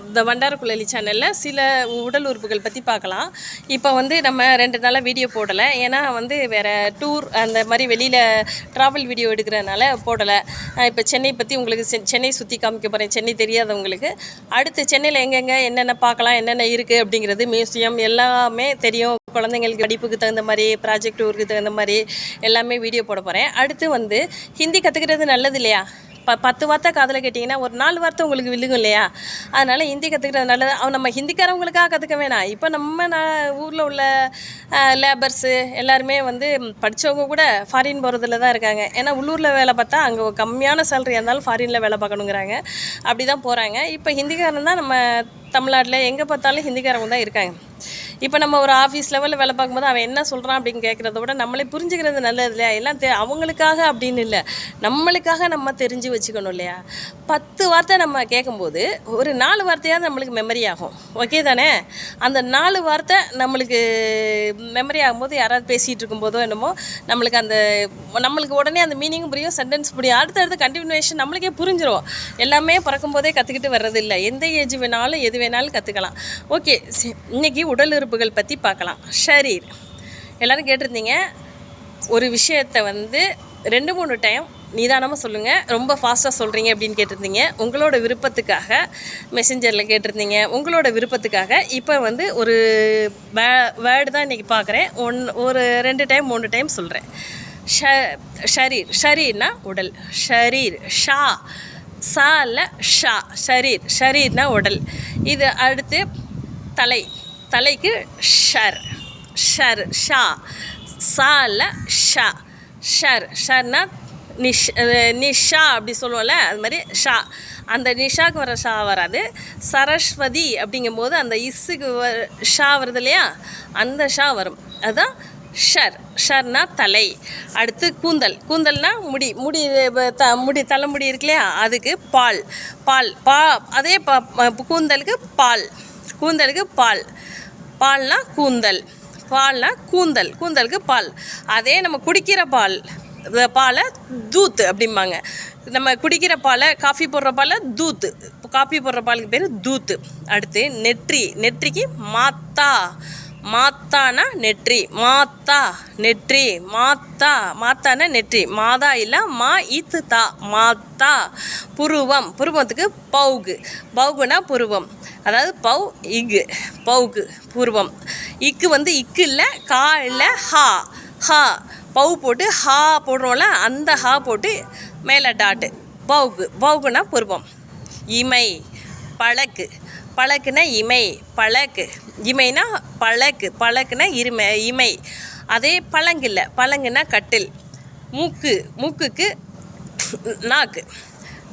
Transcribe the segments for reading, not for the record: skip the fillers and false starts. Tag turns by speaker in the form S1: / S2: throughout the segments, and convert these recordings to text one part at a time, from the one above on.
S1: இந்த வண்டாரக்குழலி சேனலில் சில உடல் உறுப்புகள் பற்றி பார்க்கலாம். இப்போ நம்ம 2 நாளாக வீடியோ போடலை. ஏன்னா வேறு டூர் அந்த மாதிரி வெளியில் ட்ராவல் வீடியோ எடுக்கிறதுனால போடலை. இப்போ சென்னை பற்றி உங்களுக்கு சென்னை சுற்றி காமிக்க போகிறேன். சென்னை தெரியாதவங்களுக்கு அடுத்து சென்னையில் எங்கெங்கே என்னென்ன பார்க்கலாம், என்னென்ன இருக்குது அப்படிங்கிறது, மியூசியம் எல்லாமே தெரியும். குழந்தைங்களுக்கு படிப்புக்கு தகுந்த மாதிரி, ப்ராஜெக்ட் ஒர்க்கு தகுந்த மாதிரி எல்லாமே வீடியோ போட போகிறேன். அடுத்து ஹிந்தி கற்றுக்கிறது நல்லது இல்லையா? 10 வார்த்தை காதில் கேட்டிங்கன்னா ஒரு 4 வார்த்தை உங்களுக்கு விழுகும் இல்லையா? அதனால் ஹிந்தி கற்றுக்கிறது நல்லது. நம்ம ஹிந்திக்காரவங்களுக்காக கற்றுக்க வேணாம். இப்போ நம்ம ஊரில் உள்ள லேபர்ஸு எல்லாருமே படித்தவங்க கூட ஃபாரின் போகிறதுல தான் இருக்காங்க. ஏன்னா உள்ளூரில் வேலை பார்த்தா அங்கே கம்மியான சேலரியாக இருந்தாலும் ஃபாரினில் வேலை பார்க்கணுங்கிறாங்க. அப்படி தான் போகிறாங்க. இப்போ ஹிந்திக்காரன் தான் நம்ம தமிழ்நாட்டில் எங்கே பார்த்தாலும் ஹிந்திக்காரங்க தான் இருக்காங்க. இப்போ நம்ம ஒரு ஆஃபீஸ் லெவலில் வேலை பார்க்கும்போது அவன் என்ன சொல்கிறான் அப்படின்னு கேட்குறத விட நம்மளே புரிஞ்சுக்கிறது நல்லது இல்லையா? எல்லாம் அவங்களுக்காக அப்படின்னு இல்லை, நம்மளுக்காக நம்ம தெரிஞ்சு வச்சுக்கணும் இல்லையா? 10 வார்த்தை நம்ம கேட்கும்போது ஒரு 4 வார்த்தையாவது நம்மளுக்கு மெமரி ஆகும். ஓகே தானே? அந்த 4 வார்த்தை நம்மளுக்கு மெமரி ஆகும்போது யாராவது பேசிகிட்டு இருக்கும்போதோ என்னமோ நம்மளுக்கு உடனே அந்த மீனிங்கும் புரியும், சென்டென்ஸ் புரியும். அடுத்தடுத்து கண்டினியூஷன் நம்மளுக்கே புரிஞ்சிடும். எல்லாமே பிறக்கும்போதே கற்றுக்கிட்டு வர்றது இல்லை. எந்த ஏஜ் வேணாலும் எது வேணாலும் கற்றுக்கலாம். ஓகே, இன்றைக்கி உடல் உறுப்புகள் பற்றி பார்க்கலாம். ஷரீர். எல்லோரும் கேட்டிருந்தீங்க, ஒரு விஷயத்தை 2-3 டைம் நிதானமாக சொல்லுங்கள், ரொம்ப ஃபாஸ்ட்டாக சொல்கிறீங்க அப்படின்னு கேட்டிருந்தீங்க. உங்களோட விருப்பத்துக்காக மெசஞ்சரில் கேட்டிருந்தீங்க. உங்களோட விருப்பத்துக்காக இப்போ ஒரு வேர்டு தான் இன்றைக்கி பார்க்குறேன். ஒரு 2 டைம் 3 டைம் சொல்கிறேன். ஷரீர். ஷரீர்னா உடல். ஷரீர். ஷா சால ஷா. ஷரீர். ஷரீர்னா உடல். இது அடுத்து தலை. தலைக்கு ஷர். ஷர். ஷா சால ஷா. ஷர். ஷர்னா நிஷா அப்படி சொல்லுவோம்ல, அது மாதிரி ஷா. அந்த நிஷாவுக்கு வர ஷா வராது. சரஸ்வதி அப்படிங்கும்போது அந்த இஸ்ஸுக்கு ஷா வருது இல்லையா? அந்த ஷா வரும். அதுதான் ஷர். ஷர்னா தலை. அடுத்து கூந்தல். கூந்தல்னா முடி தலைமுடி இருக்கு இல்லையா? அதுக்கு பால். அதே கூந்தலுக்கு பால். கூந்தலுக்கு பால். பால்னா கூந்தல். பால்னா கூந்தல். கூந்தலுக்கு பால். அதே நம்ம குடிக்கிற பாலை தூத்து அப்படிம்பாங்க. நம்ம குடிக்கிற பாலை, காஃபி போடுற பாலை தூத்து. காஃபி போடுற பாலுக்கு பேர் தூத்து. அடுத்து நெற்றி. நெற்றிக்கு மாத்தா. மாத்தானா நெற்றி. மாத்தா நெற்றி. மாத்தானா நெற்றி. மாதா இல்லை, மா இத்து தா. மாத்தா. புருவம். புருவத்துக்கு பவுகு. பவுகுனா புருவம். அதாவது பவ் இக்கு. பவுகு புருவம். இக்கு இக்கு இல்லை, கா இல்லை, ஹா. ஹா பவு போட்டு ஹா போடுறோம்ல, அந்த ஹா போட்டு மேலே டாட்டு. பவுகு. பவுகுனா புருவம். இமை. பழக்கு. பழக்குனா இமை. பழக்கு. இமைனா பழக்கு. பழக்குனா இமை. அதே பழங்கு இல்லை, பழங்குனா கட்டில். மூக்கு. மூக்குக்கு நாக்கு.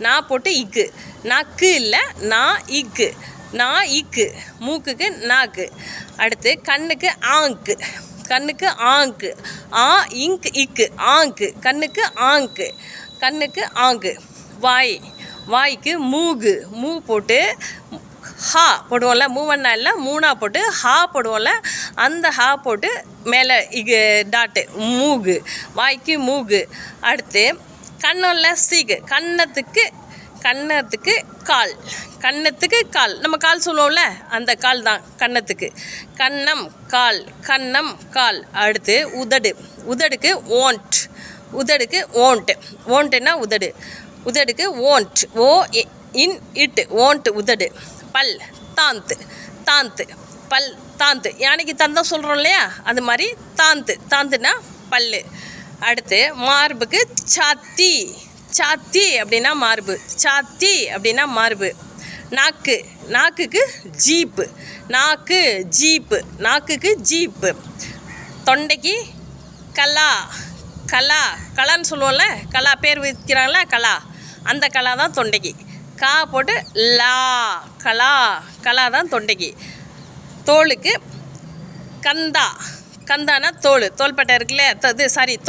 S1: நா போட்டு இக்கு. நாக்கு இல்லை, நா இக்கு. நா இக்கு. மூக்குக்கு நாக்கு. அடுத்து கண்ணுக்கு ஆங்கு. கண்ணுக்கு ஆங்கு. ஆ இங்க் இக்கு. ஆங்கு. கண்ணுக்கு ஆங்கு. கண்ணுக்கு ஆங்கு. வாய். வாய்க்கு மூகு. மூ போட்டு ஹா போடுவோம்ல, மூவன்னா இல்லை, மூணா போட்டு ஹா போடுவோம்ல, அந்த ஹா போட்டு மேலே டாட்டு. மூகு. வாய்க்கு மூகு. அடுத்து கண்ணல்ல சீகு. கன்னத்துக்கு கால். கன்னத்துக்கு கால். நம்ம கால் சொல்லுவோம்ல, அந்த கால் தான் கன்னத்துக்கு. கன்னம் கால். கன்னம் கால். அடுத்து உதடு. உதடுக்கு ஓண்ட். உதடுக்கு ஓண்ட். ஓண்ட்டுன்னா உதடு. உதடுக்கு ஓண்ட். ஓ இன் இட்டு. ஓண்ட் உதடு. பல். தாந்து. தாந்து. பல். தாந்து. யானைக்கு தந்தம் சொல்கிறோம் இல்லையா? அது மாதிரி தாந்து. தாந்துன்னா பல். அடுத்து மார்புக்கு சாத்தி. சாத்தி அப்படின்னா மார்பு. சாத்தி அப்படின்னா மார்பு. நாக்கு. நாக்குக்கு ஜீப்பு. நாக்கு ஜீப்பு. நாக்குக்கு ஜீப்பு. தொண்டைக்கு கலா. கலா. கலான்னு சொல்லுவோம்ல, கலா பேர் வைக்கிறாங்களா, கலா. அந்த கலா தான் தொண்டைக்கு. கா போட்டு லா. கலா. கலா தான் தொண்டைக்கு. தோலுக்கு கந்தா. கந்தானா தோல். தோள்பட்டை இருக்குல்ல,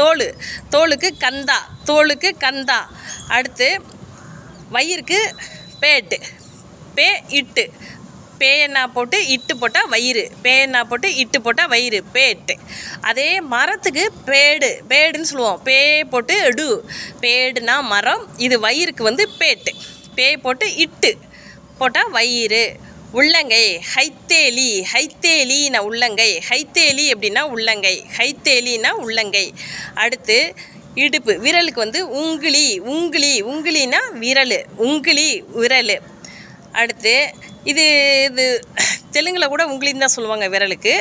S1: தோல். தோலுக்கு கந்தா. தோலுக்கு கந்தா. அடுத்து வயிறுக்கு பேட்டு. பே இட்டு. பேனா போட்டு இட்டு போட்டால் வயிறு. பேனா போட்டு இட்டு போட்டால் வயிறு. பேட்டு. அதே மரத்துக்கு பேடு. பேடுன்னு சொல்லுவோம். பே போட்டு எடு. பேடுனா மரம். இது வயிறுக்கு பேட்டு. பே போட்டு இட்டு. போட்டால் வயிறு. உள்ளங்கை ஹைத்தேலி, ஹைத்தேலினா உள்ளங்கை, ஹைத்தேலி அப்படின்னா உள்ளங்கை, ஹைத்தேலினா உள்ளங்கை. அடுத்து இடுப்பு, விரலுக்கு வந்து உங்கிலி, உங்கிலி, உங்கிலினா விரல், உங்கிலி விரல். அடுத்து இது தெலுங்கில் கூட உங்களின்னு தான் சொல்லுவாங்க விரலுக்கு.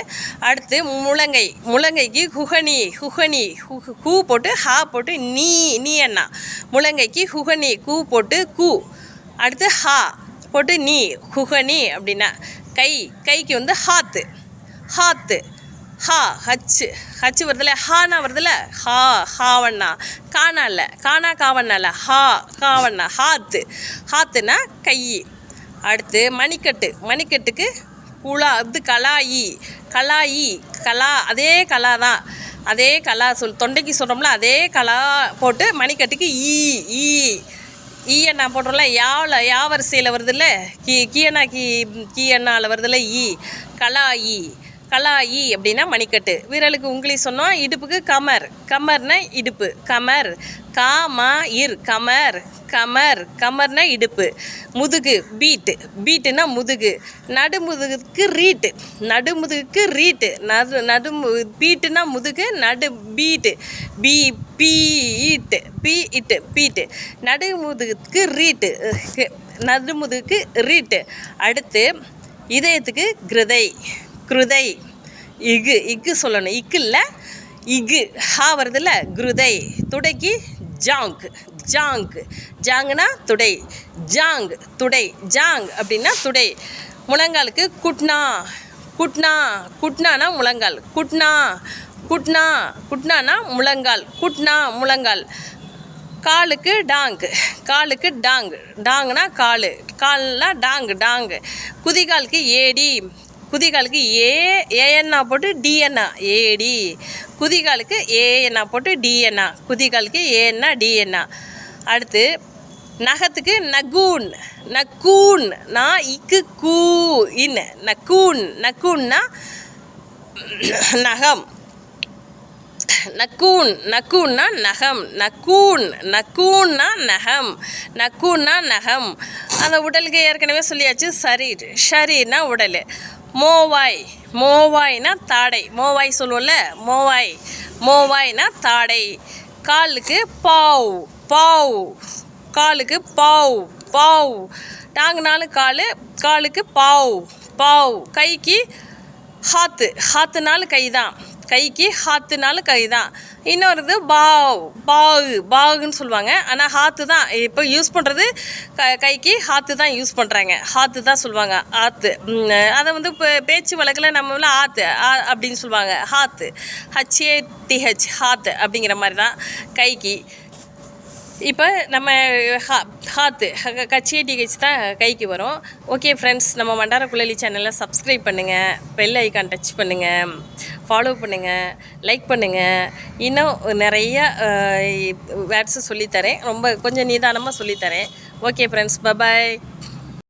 S1: அடுத்து முழங்கை, முழங்கைக்கு குகனி, குகனி கூ போட்டு ஹா போட்டு நீ அண்ணா, முழங்கைக்கு குகனி கூ போட்டு கூ. அடுத்து ஹா போட்டு நீ, குகனி அப்படின்னா. கைக்கு வந்து ஹாத்து, ஹாத்து, ஹா ஹச்சு வருதுல, ஹானா வருதுல, ஹாவண்ணா, காணா இல்லை, காவண்ணா இல்லை, காவண்ணா, ஹாத்துனா கை. அடுத்து மணிக்கட்டுக்கு கலாயி, அதே கலா தான், அதே கலா தொண்டைக்கு சொல்கிறோம்ல, அதே கலா போட்டு மணிக்கட்டுக்கு ஈயண்ணா போடுறோம்ல, யா வரிசையில் வருதுல்ல, கீயண்ணாவில் வருதுல்ல, கலாயி அப்படின்னா மணிக்கட்டு. விரலுக்கு உங்களி சொன்னோம். இடுப்புக்கு கமர்னா இடுப்பு, கமர்னா இடுப்பு. முதுகு பீட்டுனா முதுகு. நடுமுதுகுக்கு ரீட்டு, பீட்டுனா முதுகு, பீட்டு. நடுமுதுகுக்கு ரீட்டு. அடுத்து இதயத்துக்கு கிருதை, இக்கு சொல்லணும், இக்கு இல்லை இகு, ஹா வருதுல்ல, கிருதை. துடைக்கு ஜாங்குனா துடை, துடை, ஜாங் அப்படின்னா துடை. முழங்காலுக்கு குட்னானா முழங்கால், குட்னானா முழங்கால். காலுக்கு டாங்குனா கால்னா டாங்கு. குதிகாலுக்கு ஏடி, குதிகாலுக்கு ஏஎன்னா போட்டு டிஎன்னா ஏடி, குதிகாலுக்கு ஏஎன்னா போட்டு டிஎன்னா, குதிகாலுக்கு ஏன்னா டிஎன்னா. அடுத்து நகத்துக்கு நக்கூன் நான் இக்கு கூ இன்னு, நக்கூன்னா நகம், நக்கூன்னா நகம், நக்கூன்னா நகம். அந்த உடலுக்கு ஏற்கனவே சொல்லியாச்சு. ஷரீர்னா உடல். மோவாய்னா தாடை, மோவாய் சொல்லுவோம்ல, மோவாய்னா தாடை. காலுக்கு காலுக்கு பாவ், டாங்குனாலும் காலுக்கு பாவ். கைக்கு ஹாத்துனாலும் கை தான். இன்னொரு பாகுன்னு சொல்லுவாங்க. ஆனால் ஹாத்து தான் இப்போ யூஸ் பண்ணுறது, கைக்கு ஹாத்து தான் யூஸ் பண்ணுறாங்க, ஹாத்து தான் சொல்லுவாங்க, ஆத்து. அதை வந்து இப்போ பேச்சு வழக்கில் நம்ம ஆத்து அப்படின்னு சொல்லுவாங்க, ஹாத்து, HATH, ஹாத்து அப்படிங்கிற மாதிரி தான் கைக்கு. இப்போ நம்ம ஹாத்து HATH தான் கைக்கு வரும். ஓகே ஃப்ரெண்ட்ஸ், நம்ம மண்டார குழலி சேனலை சப்ஸ்கிரைப் பண்ணுங்கள், பெல் ஐக்கான் டச் பண்ணுங்கள், ஃபாலோ பண்ணுங்கள், லைக் பண்ணுங்கள். இன்னும் நிறைய வேர்ட்ஸு சொல்லித்தரேன், கொஞ்சம் நிதானமாக சொல்லித்தரேன். Okay friends, bye bye.